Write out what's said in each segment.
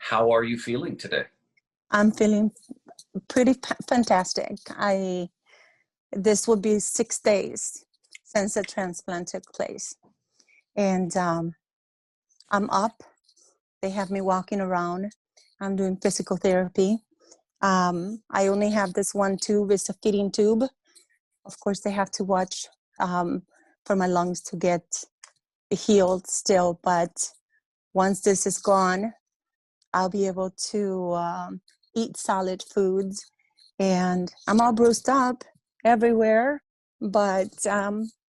How are you feeling today? I'm feeling pretty fantastic. This will be 6 days since the transplant took place, and I'm up. They have me walking around. I'm doing physical therapy. I only have this one tube. It's a feeding tube. Of course, they have to watch for my lungs to get healed still. But once this is gone, I'll be able to eat solid foods. And I'm all bruised up everywhere, but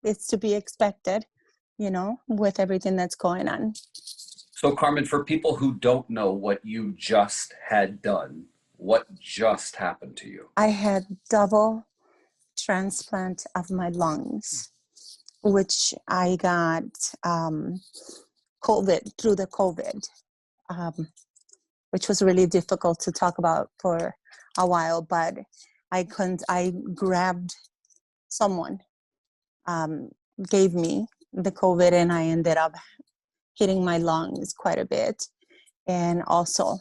it's to be expected, with everything that's going on. So, Carmen, for people who don't know what you just had done, what just happened to you? I had double transplant of my lungs, which I got through the COVID, um, which was really difficult to talk about for a while, but I grabbed someone, gave me the COVID, and I ended up hitting my lungs quite a bit, and also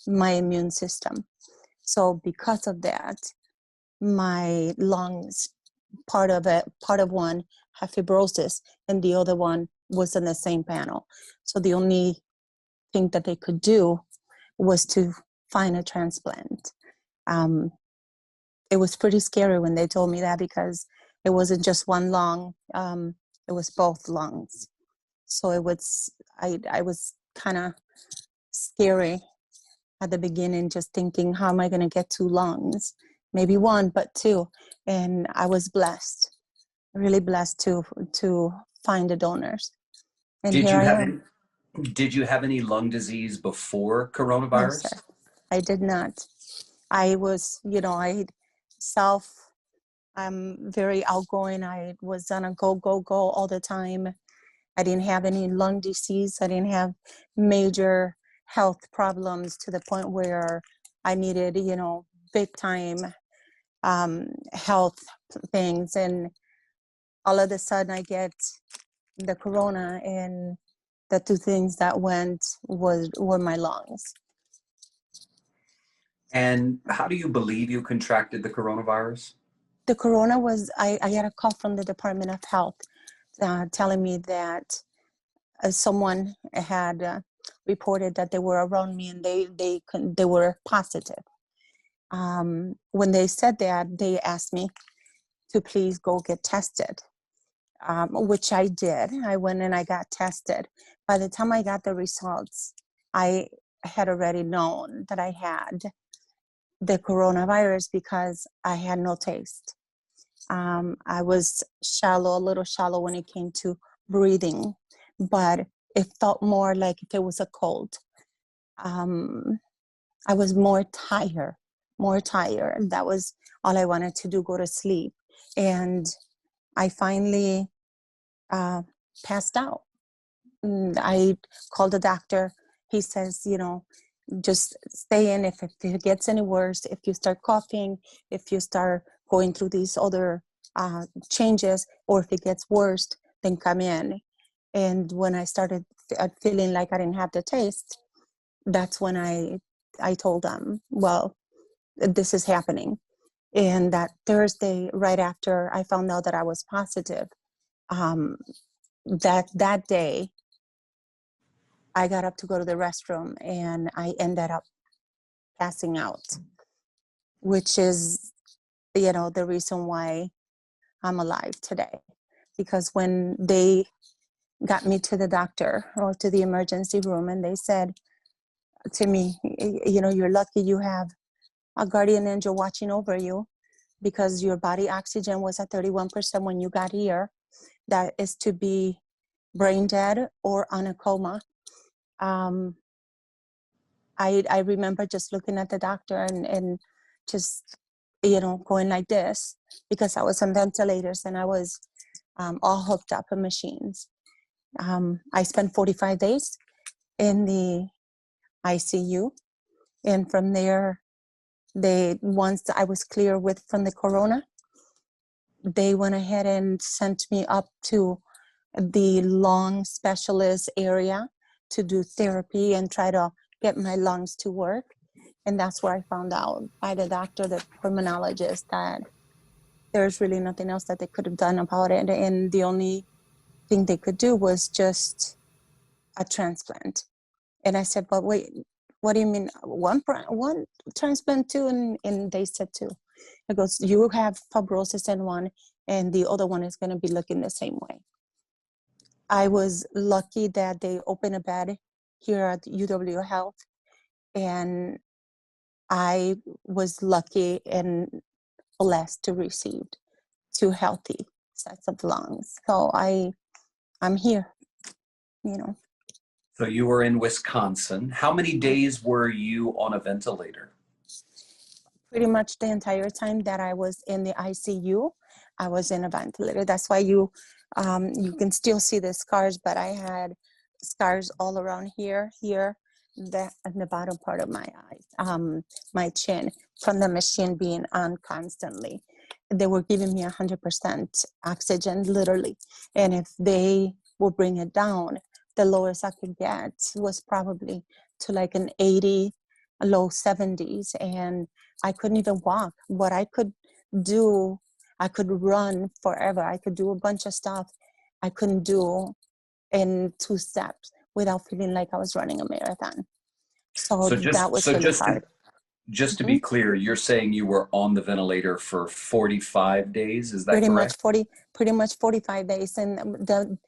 my immune system. So because of that, my lungs, part of one had fibrosis, and the other one was in the same panel. So the only thing that they could do was to find a transplant. It was pretty scary when they told me that, because it wasn't just one lung, it was both lungs. So I was kind of scary at the beginning, just thinking, how am I going to get two lungs? Maybe one, but two. And I was blessed, really blessed to find the donors. And Did here you I have am. did you have any lung disease before No, sir, coronavirus? I did not. I'm very outgoing. I was on a go all the time. I didn't have any lung disease. I didn't have major health problems to the point where I needed, big time health things. And all of a sudden I get the corona, and the two things that were my lungs. And how do you believe you contracted the coronavirus? The corona was, I got a call from the Department of Health telling me that someone had reported that they were around me, and they were positive. When they said that, they asked me to please go get tested, which I did. I went and I got tested. By the time I got the results, I had already known that I had the coronavirus, because I had no taste. I was a little shallow when it came to breathing, but it felt more like if it was a cold. I was more tired. That was all I wanted to do, go to sleep. And I finally passed out. I called the doctor. He says, just stay in. If it gets any worse, if you start coughing, if you start going through these other changes, or if it gets worse, then come in. And when I started feeling like I didn't have the taste, that's when I told them, well, this is happening. And that Thursday, right after I found out that I was positive, that day, I got up to go to the restroom, and I ended up passing out, which is, the reason why I'm alive today. Because when they got me to the doctor, or to the emergency room, and they said to me, you're lucky you have a guardian angel watching over you, because your body oxygen was at 31% when you got here. That is to be brain dead or on a coma. I remember just looking at the doctor and just, going like this, because I was on ventilators, and I was all hooked up in machines. I spent 45 days in the ICU. And from there, once I was clear from the corona, they went ahead and sent me up to the lung specialist area to do therapy and try to get my lungs to work. And that's where I found out by the doctor, the pulmonologist, that there's really nothing else that they could have done about it. And the only thing they could do was just a transplant. And I said, but wait, what do you mean one transplant too? And they said two. It goes, you have fibrosis in one and the other one is going to be looking the same way. I was lucky that they opened a bed here at UW Health, and I was lucky and blessed to receive two healthy sets of lungs. So I'm here, you know. So you were in Wisconsin. How many days were you on a ventilator? Pretty much the entire time that I was in the ICU, I was in a ventilator. That's why you can still see the scars, but I had scars all around here, that and the bottom part of my eyes, my chin, from the machine being on constantly. They were giving me 100% oxygen, literally. And if they would bring it down, the lowest I could get was probably to like an 80, low 70s. And I couldn't even walk. What I could do, I could run forever. I could do a bunch of stuff I couldn't do in 2 steps without feeling like I was running a marathon. So So that just was so really just hard. to just to Mhm. be clear, you're saying you were on the ventilator for 45 days, is that correct? Pretty much 45 days. And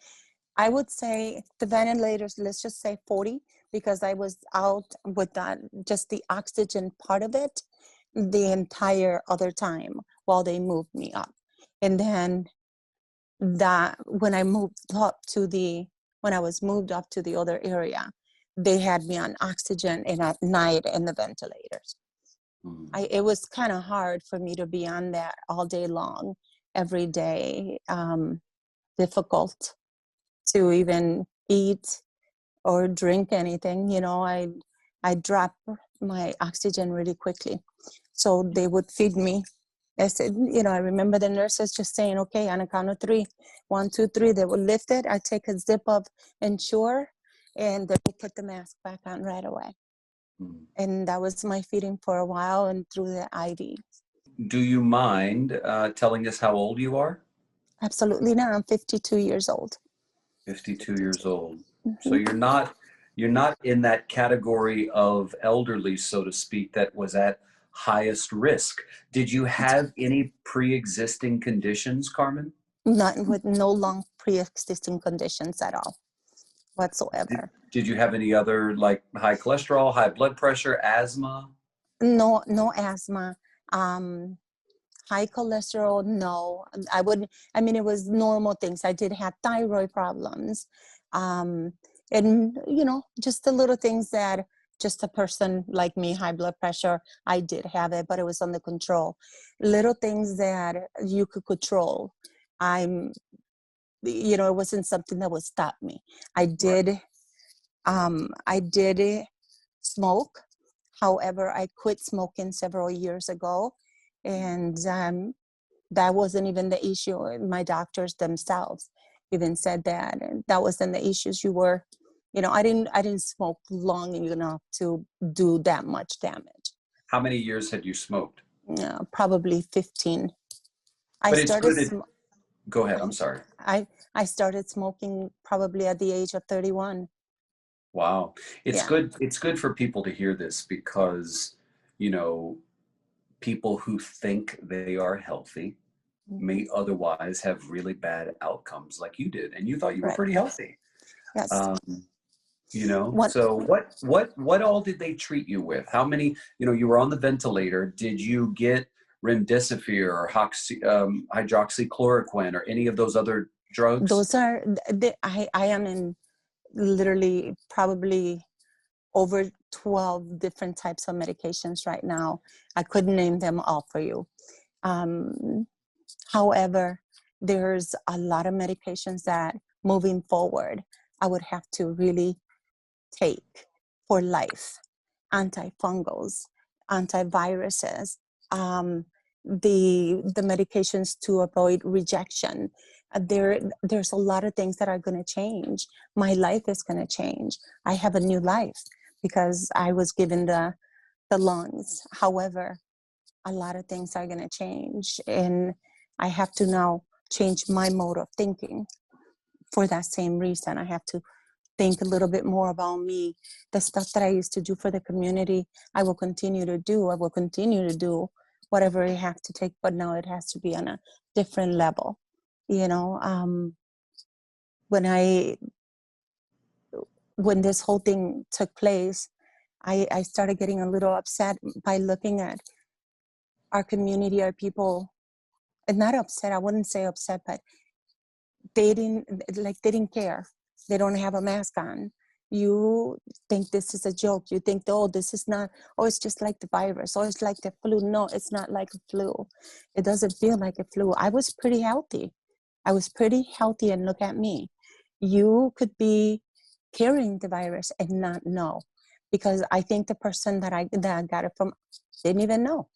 I would say the ventilators, let's just say 40, because I was out with that, just the oxygen part of it, the entire other time while they moved me up. And then that when I was moved up to the other area, they had me on oxygen and at night in the ventilators. Hmm. It was kind of hard for me to be on that all day long, every day. Difficult to even eat or drink anything. I drop my oxygen really quickly. So they would feed me. I said, I remember the nurses just saying, okay, on a count of 3, 1, 2, 3, they would lift it. I take a zip of Ensure and they would put the mask back on right away. Hmm. And that was my feeding for a while and through the IV. Do you mind telling us how old you are? Absolutely not. I'm 52 years old. 52 years old. So Mhm. you're not in that category of elderly, so to speak, that was at highest risk. Did you have any pre-existing conditions, Carmen? Not with no long pre-existing conditions at all Did, whatsoever. did you have any other like high cholesterol, high blood pressure, asthma? No asthma. Um, High cholesterol, no. It was normal things. I did have thyroid problems. Um, and, just the little things that just a person like me, high blood pressure, I did have it, but it was under control. Little things that you could control. I'm, it wasn't something that would stop me. I Right. did, I did smoke. However, I quit smoking several years ago. And that wasn't even the issue. My doctors themselves even said that, and that wasn't the issues. I didn't smoke long enough to do that much damage. How many years had you smoked? Probably 15. I But it's started. good. Go ahead. Go I'm ahead. sorry. I started smoking probably at the age of 31. Wow. It's Yeah. good. It's good for people to hear this because, you know, people who think they are healthy Mhm. may otherwise have really bad outcomes like you did, and you thought you were Right. pretty healthy. Yes. Um, What? so what all did they treat you with? How many, you were on the ventilator. Did you get remdesivir or hydroxychloroquine or any of those other drugs? Those are. I am in literally probably over 12 different types of medications right now. I couldn't name them all for you. Um, However, there's a lot of medications that moving forward, I would have to really take for life. Antifungals, antiviruses, um, the medications to avoid rejection. There's a lot of things that are going to change. My life is going to change. I have a new life. because I was given the lungs. However, a lot of things are going to change, and I have to now change my mode of thinking. For that same reason, I have to think a little bit more about me. The stuff that I used to do for the community, I will continue to do. I will continue to do whatever it has to take, but now it has to be on a different level. You know, when I when this whole thing took place, I started getting a little upset by looking at our community, our people, and not upset. I wouldn't say upset, but they didn't care. They don't have a mask on. You think this is a joke. You think, oh, this is not, oh, it's just like the virus, or it's like the flu. No, it's not like a flu. It doesn't feel like a flu. I was pretty healthy. And look at me. You could be carrying the virus and not know, because I think the person that got it from didn't even know.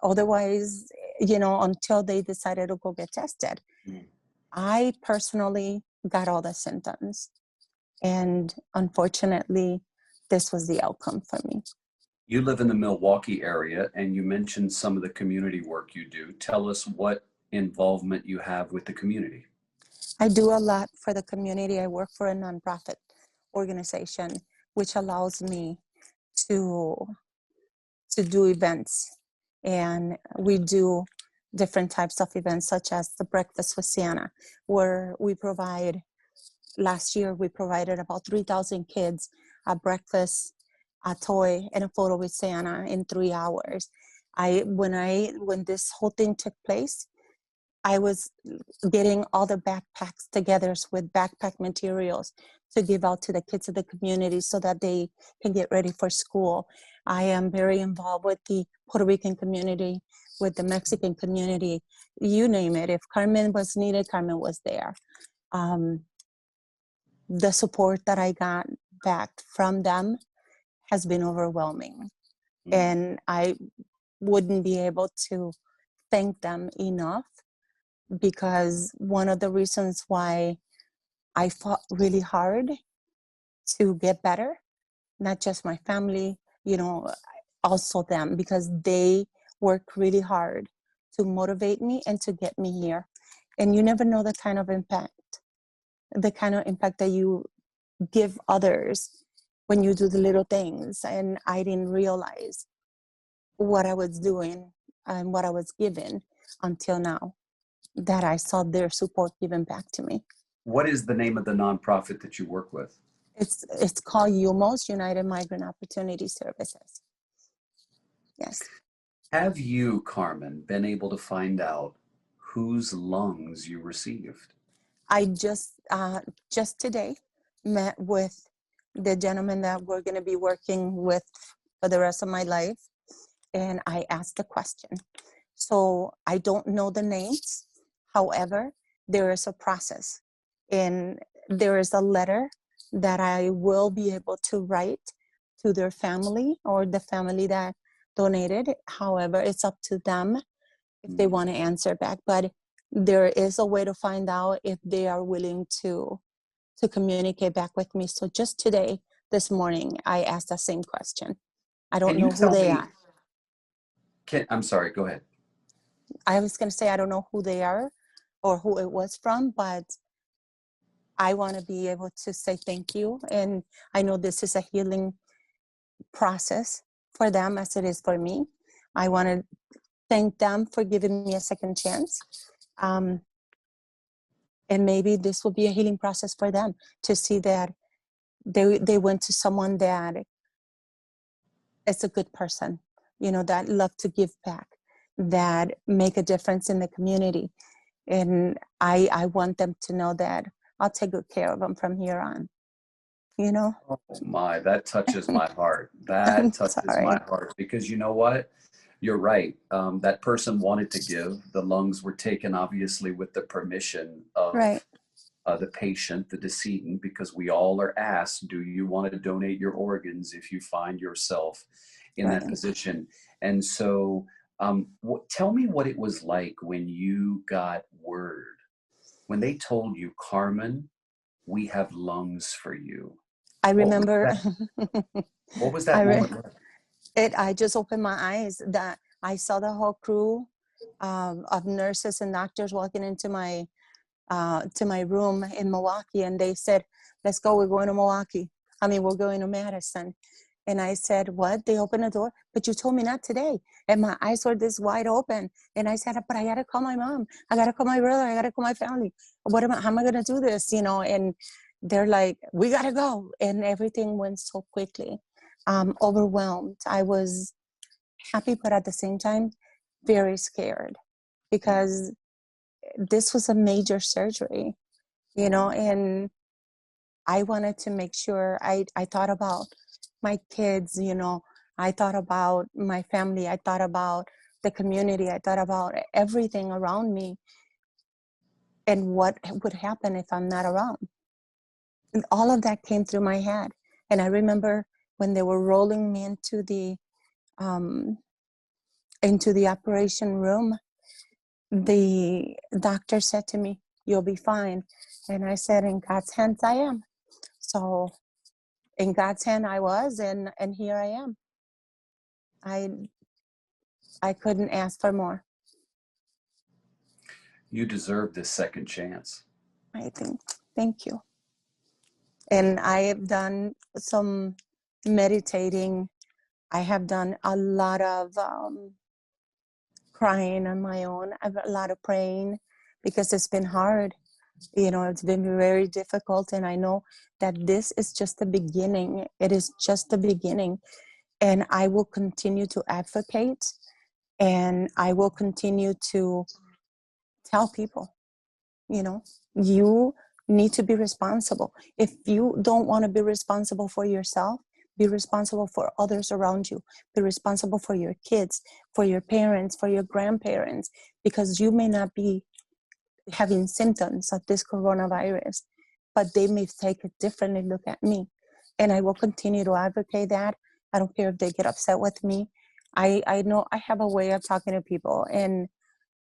Otherwise, until they decided to go get tested. Mm. I personally got all the symptoms, and unfortunately, this was the outcome for me. You live in the Milwaukee area, and you mentioned some of the community work you do. Tell us what involvement you have with the community. I do a lot for the community. I work for a nonprofit organization, which allows me to do events, and we do different types of events, such as the Breakfast with Santa, where last year we provided about 3,000 kids a breakfast, a toy, and a photo with Santa in 3 hours. When this whole thing took place, I was getting all the backpacks together with backpack materials to give out to the kids of the community so that they can get ready for school. I am very involved with the Puerto Rican community, with the Mexican community, you name it. If Carmen was needed, Carmen was there. The support that I got back from them has been overwhelming. Mm. And I wouldn't be able to thank them enough, because one of the reasons why I fought really hard to get better, not just my family, also them, because they work really hard to motivate me and to get me here. And you never know the kind of impact that you give others when you do the little things. And I didn't realize what I was doing and what I was given until now, that I saw their support given back to me. What is the name of the nonprofit that you work with? It's called UMOS, United Migrant Opportunity Services. Yes. Have you, Carmen, been able to find out whose lungs you received? I just today met with the gentleman that we're going to be working with for the rest of my life, and I asked the question. So I don't know the names. However, there is a process, and there is a letter that I will be able to write to their family, or the family that donated. However, it's up to them if they want to answer back. But there is a way to find out if they are willing to communicate back with me. So just today, this morning, I asked the same question. I don't Can you know who tell they me? are. I'm sorry, go ahead. I was going to say I don't know who they are or who it was from, but I want to be able to say thank you. And I know this is a healing process for them as it is for me. I want to thank them for giving me a second chance. And maybe this will be a healing process for them, to see that they went to someone that is a good person, that love to give back, that make a difference in the community. And I want them to know that I'll take good care of them from here on. Oh my, that touches my heart. I'm That touches my sorry. heart, because you know what? You're right. That person wanted to give. The lungs were taken, obviously, with the permission Right, of the patient, the decedent, because we all are asked, do you want to donate your organs if you find yourself in that right. position? And so tell me what it was like when you got word, when they told you, Carmen, we have lungs for you. I What was remember, that? What was I that re- moment like? I just opened my eyes that I saw the whole crew of nurses and doctors walking into my to my room in Milwaukee, and they said, "Let's go. We're going to Milwaukee. I mean, we're going to Madison." And I said, "What?" They opened the door, but you told me not today. And my eyes were this wide open. And I said, "But I gotta call my mom. I gotta call my brother. I gotta call my family. How am I gonna do this?" You know? And they're like, "We gotta go." And everything went so quickly. Overwhelmed. I was happy, but at the same time, very scared Yeah. because this was a major surgery, you know, and I wanted to make sure I thought about my kids, you know, I thought about my family, I thought about the community, I thought about everything around me and what would happen if I'm not around. And all of that came through my head. And I remember when they were rolling me um, into the operation room, the doctor said to me, "You'll be fine." And I said, "In God's hands, I am." So in God's hand, I was, and here I am. I I couldn't ask for more. You deserve this second chance. I think. Thank you. And I have done some meditating. I have done a lot of crying on my own. I've a lot of praying because it's been hard. You know, it's been very difficult, and I know that this is just the beginning. It is just the beginning, and I will continue to advocate, and I will continue to tell people, you know, you need to be responsible. If you don't want to be responsible for yourself, be responsible for others around you. Be responsible for your kids, for your parents, for your grandparents, because you may not be having symptoms of this coronavirus, but they may take a differently look at me. And I will continue to advocate that. I don't care if they get upset with me. I know I have a way of talking to people, and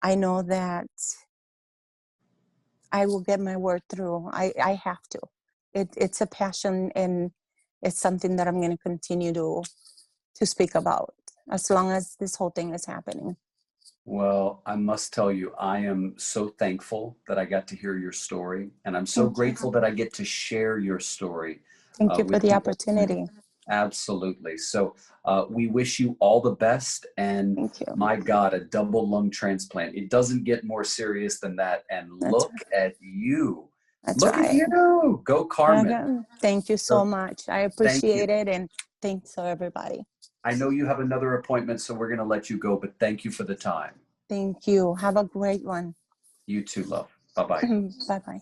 I know that I will get my word through. I have to. It's a passion, and it's something that I'm going to continue to speak about as long as this whole thing is happening. Well, I must tell you, I am so thankful that I got to hear your story, and I'm so Thank you. grateful that I get to share your story Thank you for with the people too. opportunity. Absolutely. So we wish you all the best. And Thank you. my God, a double lung transplant. It doesn't get more serious than that. And That's look at you. that's Look at right. you. Go, Carmen. Okay. Thank you so So much. I thank appreciate you. it, and thanks to everybody. I know you have another appointment, so we're going to let you go, but thank you for the time. Thank you. Have a great one. You too, love. Bye bye. Bye bye.